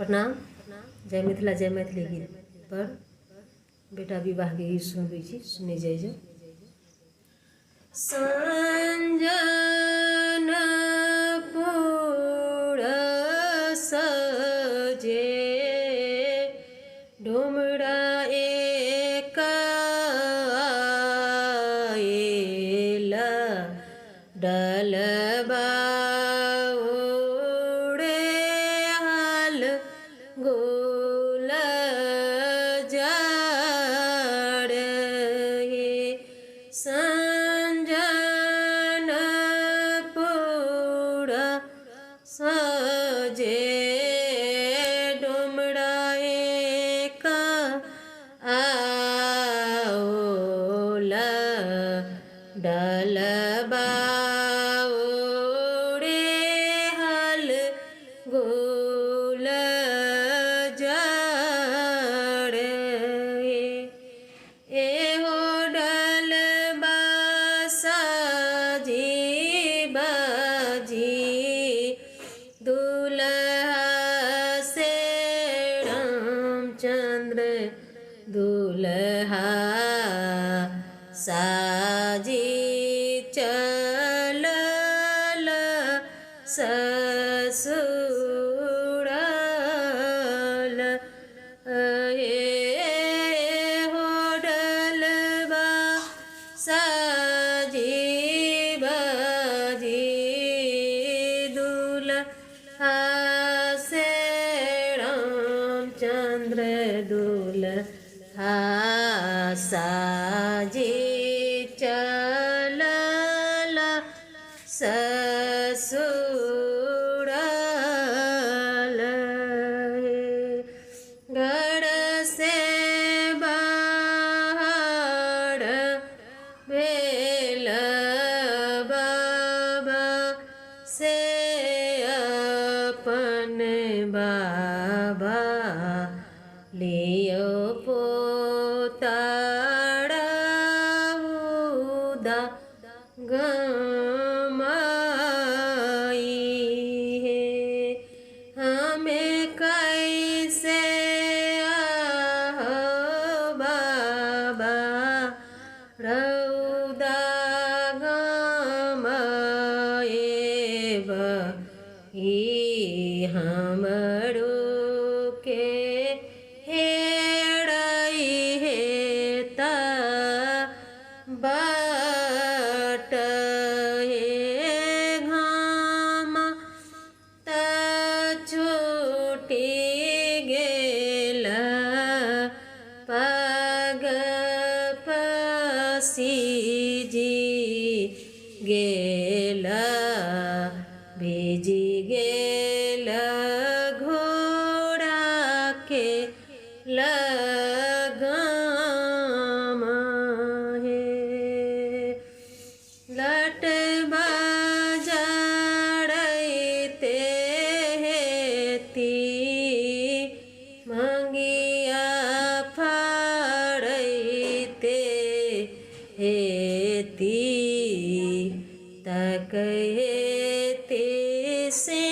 प्रणाम। जय मिथिला जय मैथिली गीत पर बेटा विवाह के गीत सुनबै छी, सुनै जाइ जो। संजनपुर सजे डोमरा एक आएला डलबा गोल जाड़ संजनपुर सजे डोमरा एक आओला डलबा गोल जाड़ एहो डलबा साजी बाजी दुल्हा से रामचंद्र दुल्हा साजी चलल ससुर साजी बाजी दुल्हा से रामचंद्र दुल्हा साजी चलल ससुर घर से बाहर भेल बाबा से अपन बाबा लियो पोतारा उदा गमाई है हमें कैसे बाबा रौदा गमाएब ई हमरो के हेड़ई हेता बाट घाम त छूटी गेल पग पसीजी गेल भेजी गेल घोड़ा के लगाम है लट बजाड़ते हेती मंगिया फाड़ते हेती तक हेती से